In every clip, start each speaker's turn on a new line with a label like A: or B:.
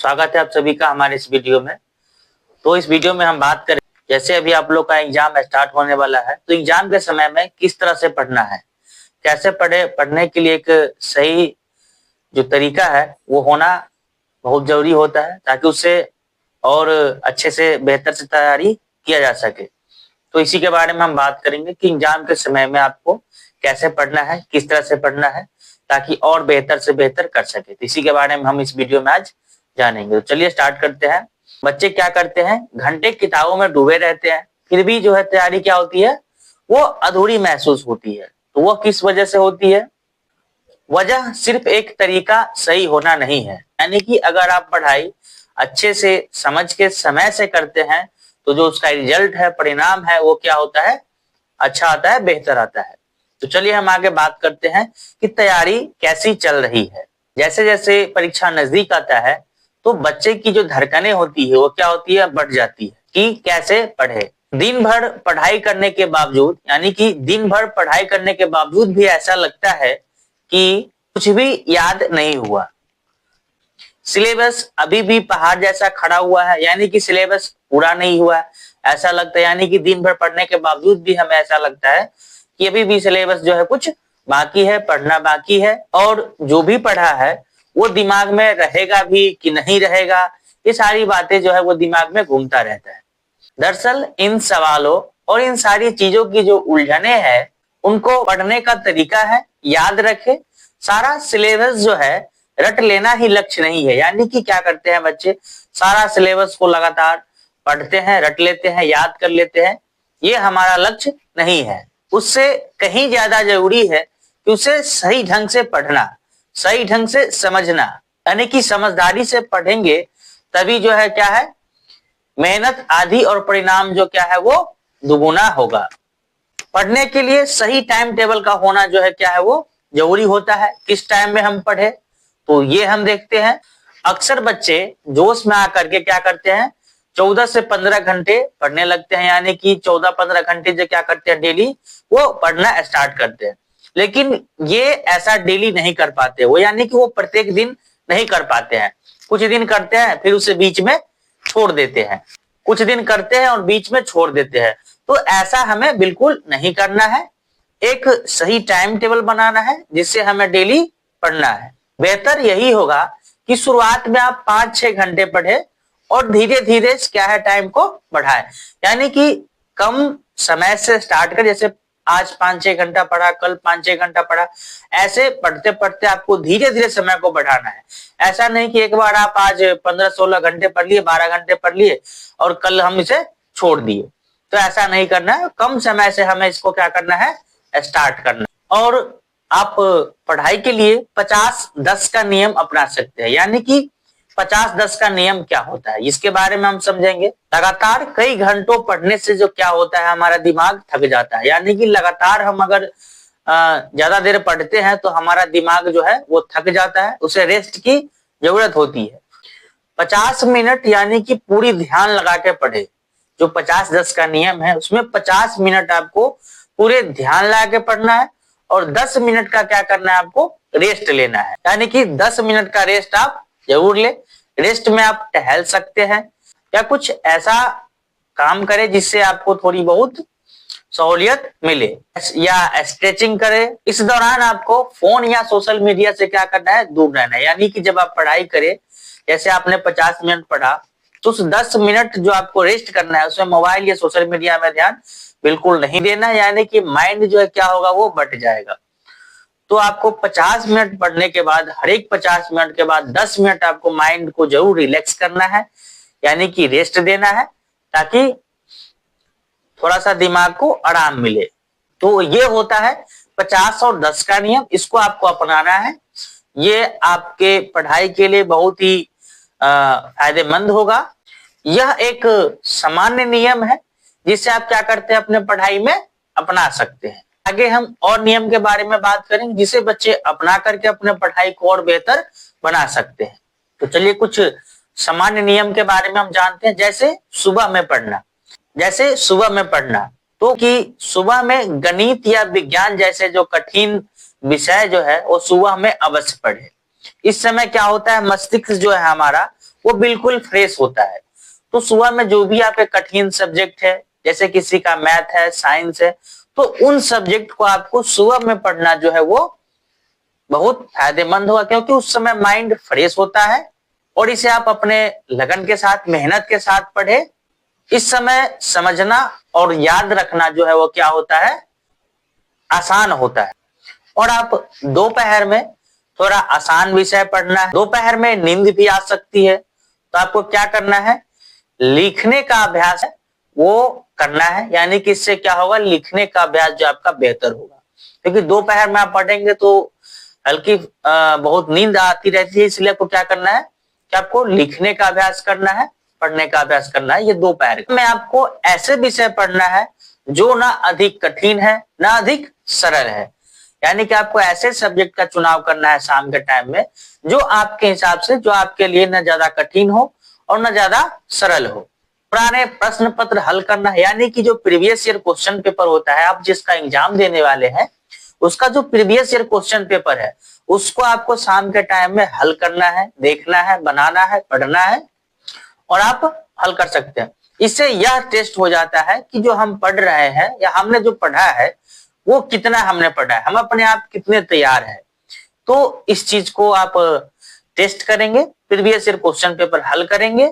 A: स्वागत है आप सभी का हमारे इस वीडियो में। तो इस वीडियो में हम बात करें, जैसे अभी आप लोग का एग्जाम स्टार्ट होने वाला है, तो एग्जाम के समय में किस तरह से पढ़ना है, कैसे पढ़ने के लिए एक सही जो तरीका है वो होना बहुत जरूरी होता है, ताकि उससे और अच्छे से बेहतर से तैयारी किया जा सके। तो इसी के बारे में हम बात करेंगे कि एग्जाम के समय में आपको कैसे पढ़ना है, किस तरह से पढ़ना है, ताकि और बेहतर से बेहतर कर सके। तो इसी के बारे में हम इस वीडियो में आज जानेंगे। तो चलिए स्टार्ट करते हैं। बच्चे क्या करते हैं, घंटे किताबों में डूबे रहते हैं, फिर भी जो है तैयारी क्या होती है, वो अधूरी महसूस होती है। तो वो किस वजह से होती है? वजह सिर्फ एक तरीका सही होना नहीं है, यानी कि अगर आप पढ़ाई अच्छे से समझ के समय से करते हैं तो जो उसका रिजल्ट है, परिणाम है, वो क्या होता है, अच्छा आता है, बेहतर आता है। तो चलिए हम आगे बात करते हैं कि तैयारी कैसी चल रही है। जैसे जैसे परीक्षा नजदीक आता है तो बच्चे की जो धड़कनें होती है वो क्या होती है, बढ़ जाती है कि कैसे पढ़े। दिन भर पढ़ाई करने के बावजूद, यानी कि दिन भर पढ़ाई करने के बावजूद भी ऐसा लगता है कि कुछ भी याद नहीं हुआ, सिलेबस अभी भी पहाड़ जैसा खड़ा हुआ है, यानी कि सिलेबस पूरा नहीं हुआ है, ऐसा लगता है। यानी कि दिन भर पढ़ने के बावजूद भी हमें ऐसा लगता है कि अभी भी सिलेबस जो है कुछ बाकी है, पढ़ना बाकी है, और जो भी पढ़ा है वो दिमाग में रहेगा भी कि नहीं रहेगा, ये सारी बातें जो है वो दिमाग में घूमता रहता है। दरअसल इन सवालों और इन सारी चीजों की जो उलझने हैं, उनको पढ़ने का तरीका है, याद रखे, सारा सिलेबस जो है रट लेना ही लक्ष्य नहीं है। यानी कि क्या करते हैं बच्चे, सारा सिलेबस को लगातार पढ़ते हैं, रट लेते हैं, याद कर लेते हैं, ये हमारा लक्ष्य नहीं है। उससे कहीं ज्यादा जरूरी है कि उसे सही ढंग से पढ़ना, सही ढंग से समझना, यानी कि समझदारी से पढ़ेंगे तभी जो है क्या है, मेहनत आधी और परिणाम जो क्या है वो दुगुना होगा। पढ़ने के लिए सही टाइम टेबल का होना जो है क्या है वो जरूरी होता है। किस टाइम में हम पढ़े, तो ये हम देखते हैं। अक्सर बच्चे जोश में आकर के क्या करते हैं, 14 से 15 घंटे पढ़ने लगते हैं, यानी कि 14-15 घंटे जो क्या करते हैं, डेली वो पढ़ना स्टार्ट करते हैं। लेकिन ये ऐसा डेली नहीं कर पाते वो, यानी कि वो प्रत्येक दिन नहीं कर पाते हैं। कुछ दिन करते हैं फिर उसे बीच में छोड़ देते हैं, कुछ दिन करते हैं और बीच में छोड़ देते हैं। तो ऐसा हमें बिल्कुल नहीं करना है। एक सही टाइम टेबल बनाना है जिससे हमें डेली पढ़ना है। बेहतर यही होगा कि शुरुआत में आप 5-6 घंटे पढ़े और धीरे धीरे क्या है, टाइम को बढ़ाएं। यानी कि कम समय से स्टार्ट कर, जैसे आज 5-6 घंटा पढ़ा, कल 5-6 घंटा पढ़ा, ऐसे पढ़ते पढ़ते आपको धीरे धीरे समय को बढ़ाना है। ऐसा नहीं कि एक बार आप आज 15-16 घंटे पढ़ लिए, 12 घंटे पढ़ लिए और कल हम इसे छोड़ दिए, तो ऐसा नहीं करना है। कम समय से हमें इसको क्या करना है, स्टार्ट करना। और आप पढ़ाई के लिए 50-10 का नियम अपना सकते हैं। यानी कि 50-10 का नियम क्या होता है, इसके बारे में हम समझेंगे। लगातार कई घंटों पढ़ने से जो क्या होता है, हमारा दिमाग थक जाता है। यानी कि लगातार हम अगर ज्यादा देर पढ़ते हैं तो हमारा दिमाग जो है वो थक जाता है, उसे रेस्ट की जरूरत होती है। 50 मिनट यानी कि पूरी ध्यान लगा के पढ़े। जो 50-10 का नियम है उसमें 50 मिनट आपको पूरे ध्यान लगा के पढ़ना है और 10 मिनट का क्या करना है, आपको रेस्ट लेना है। यानी कि 10 मिनट का रेस्ट आप जरूर ले। रेस्ट में आप टहल सकते हैं या कुछ ऐसा काम करें जिससे आपको थोड़ी बहुत सहूलियत मिले, या स्ट्रेचिंग करें। इस दौरान आपको फोन या सोशल मीडिया से क्या करना है, दूर रहना है। यानी कि जब आप पढ़ाई करें, जैसे आपने 50 मिनट पढ़ा, तो उस 10 मिनट जो आपको रेस्ट करना है उसमें मोबाइल या सोशल मीडिया में ध्यान बिल्कुल नहीं देना है। यानी कि माइंड जो है क्या होगा, वो बट जाएगा। तो आपको 50 मिनट पढ़ने के बाद, हर एक 50 मिनट के बाद 10 मिनट आपको माइंड को जरूर रिलैक्स करना है, यानी कि रेस्ट देना है, ताकि थोड़ा सा दिमाग को आराम मिले। तो ये होता है 50 और 10 का नियम, इसको आपको अपनाना है। ये आपके पढ़ाई के लिए बहुत ही फायदेमंद होगा। यह एक सामान्य नियम है जिससे आप क्या करते हैं, अपने पढ़ाई में अपना सकते हैं। आगे हम और नियम के बारे में बात करेंगे जिसे बच्चे अपना करके अपने पढ़ाई को और बेहतर बना सकते हैं। तो चलिए कुछ सामान्य नियम के बारे में हम जानते हैं। जैसे सुबह में पढ़ना, तो कि सुबह में गणित या विज्ञान जैसे जो कठिन विषय जो है वो सुबह में अवश्य पढ़े। इस समय क्या होता है, मस्तिष्क जो है हमारा वो बिल्कुल फ्रेश होता है। तो सुबह में जो भी आपके कठिन सब्जेक्ट है, जैसे किसी का मैथ है, साइंस है, तो उन सब्जेक्ट को आपको सुबह में पढ़ना जो है वो बहुत फायदेमंद होगा, क्योंकि उस समय माइंड फ्रेश होता है और इसे आप अपने लगन के साथ, मेहनत के साथ पढ़े। इस समय समझना और याद रखना जो है वो क्या होता है, आसान होता है। और आप दोपहर में थोड़ा आसान विषय पढ़ना है। दोपहर में नींद भी आ सकती है, तो आपको क्या करना है, लिखने का अभ्यास है वो करना है। यानी कि इससे क्या होगा, लिखने का अभ्यास जो आपका बेहतर होगा, क्योंकि दोपहर में आप पढ़ेंगे तो हल्की बहुत नींद आती रहती है। इसलिए आपको क्या करना है कि आपको लिखने का अभ्यास करना है, पढ़ने का अभ्यास करना है। ये दोपहर में आपको ऐसे विषय पढ़ना है जो ना अधिक कठिन है ना अधिक सरल है। यानी कि आपको ऐसे सब्जेक्ट का चुनाव करना है शाम के टाइम में जो आपके हिसाब से, जो आपके लिए ना ज्यादा कठिन हो और ना ज्यादा सरल हो। पुराने प्रश्न पत्र हल करना है, यानी कि जो प्रीवियस ईयर क्वेश्चन पेपर होता है, आप जिसका एग्जाम देने वाले हैं, उसका जो प्रीवियस ईयर क्वेश्चन पेपर है उसको आपको शाम के टाइम में हल करना है, देखना है, बनाना है, पढ़ना है और आप हल कर सकते हैं। इससे यह टेस्ट हो जाता है कि जो हम पढ़ रहे हैं या हमने जो पढ़ा है वो कितना हमने पढ़ा है, हम अपने आप कितने तैयार हैं। तो इस चीज को आप टेस्ट करेंगे, प्रीवियस ईयर क्वेश्चन पेपर हल करेंगे,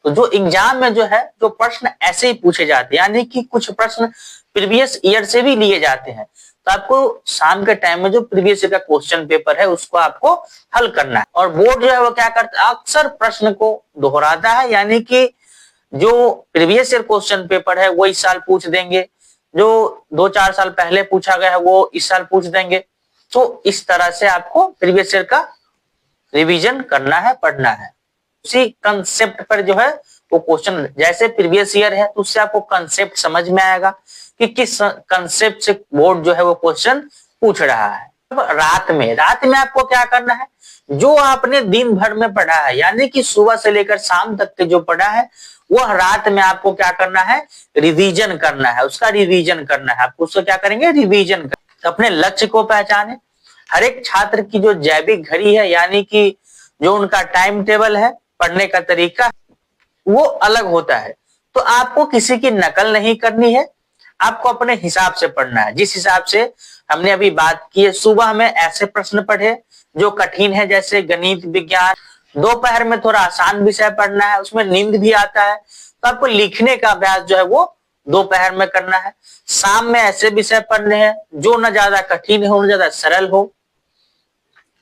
A: तो जो एग्जाम में जो है जो प्रश्न ऐसे ही पूछे जाते हैं, यानी कि कुछ प्रश्न प्रीवियस ईयर से भी लिए जाते हैं, तो आपको शाम के टाइम में जो प्रीवियस ईयर का क्वेश्चन पेपर है उसको आपको हल करना है। और बोर्ड जो है वो क्या करता है, अक्सर प्रश्न को दोहराता है, यानी कि जो प्रीवियस ईयर क्वेश्चन पेपर है वो इस साल पूछ देंगे, जो 2-4 साल पहले पूछा गया है वो इस साल पूछ देंगे। तो इस तरह से आपको प्रीवियस ईयर का रिवीजन करना है, पढ़ना है। उसी कंसेप्ट पर जो है वो क्वेश्चन, जैसे प्रीवियस ईयर है तो उससे आपको कंसेप्ट समझ में आएगा कि किस कंसेप्ट से बोर्ड जो है वो क्वेश्चन पूछ रहा है। रात में आपको क्या करना है, जो आपने दिन भर में पढ़ा है, यानी कि सुबह से लेकर शाम तक के जो पढ़ा है वह रात में आपको क्या करना है, रिवीजन करना है, उसका रिवीजन करना है। आपको उसको क्या करेंगे, रिवीजन कर। अपने लक्ष्य को पहचाने। हर एक छात्र की जो जैविक घड़ी है, यानी कि जो उनका टाइम टेबल है, पढ़ने का तरीका वो अलग होता है। तो आपको किसी की नकल नहीं करनी है, आपको अपने हिसाब से पढ़ना है। जिस हिसाब से हमने अभी बात की है, सुबह में ऐसे प्रश्न पढ़े जो कठिन है, जैसे गणित, विज्ञान। दोपहर में थोड़ा आसान विषय पढ़ना है, उसमें नींद भी आता है, तो आपको लिखने का अभ्यास जो है वो दोपहर में करना है। शाम में ऐसे विषय पढ़ने हैं जो न ज्यादा कठिन हो न ज्यादा सरल हो,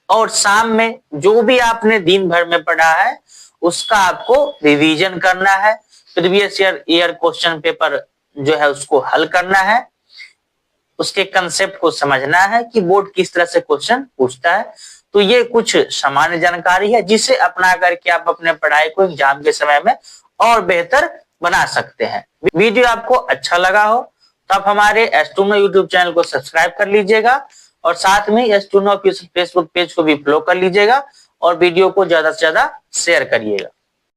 A: और शाम में जो भी आपने दिन भर में पढ़ा है उसका आपको रिवीजन करना है। प्रीवियस ईयर क्वेश्चन पेपर जो है उसको हल करना है, उसके कंसेप्ट को समझना है कि बोर्ड किस तरह से क्वेश्चन पूछता है। तो ये कुछ सामान्य जानकारी है जिसे अपना करके आप अपने पढ़ाई को एग्जाम के समय में और बेहतर बना सकते हैं। वीडियो आपको अच्छा लगा हो तो आप हमारे एस्ट्रोनो यूट्यूब चैनल को सब्सक्राइब कर लीजिएगा और साथ में एस्ट्रोनो फेसबुक पेज को भी फॉलो कर लीजिएगा और वीडियो को ज्यादा से ज्यादा शेयर करिएगा।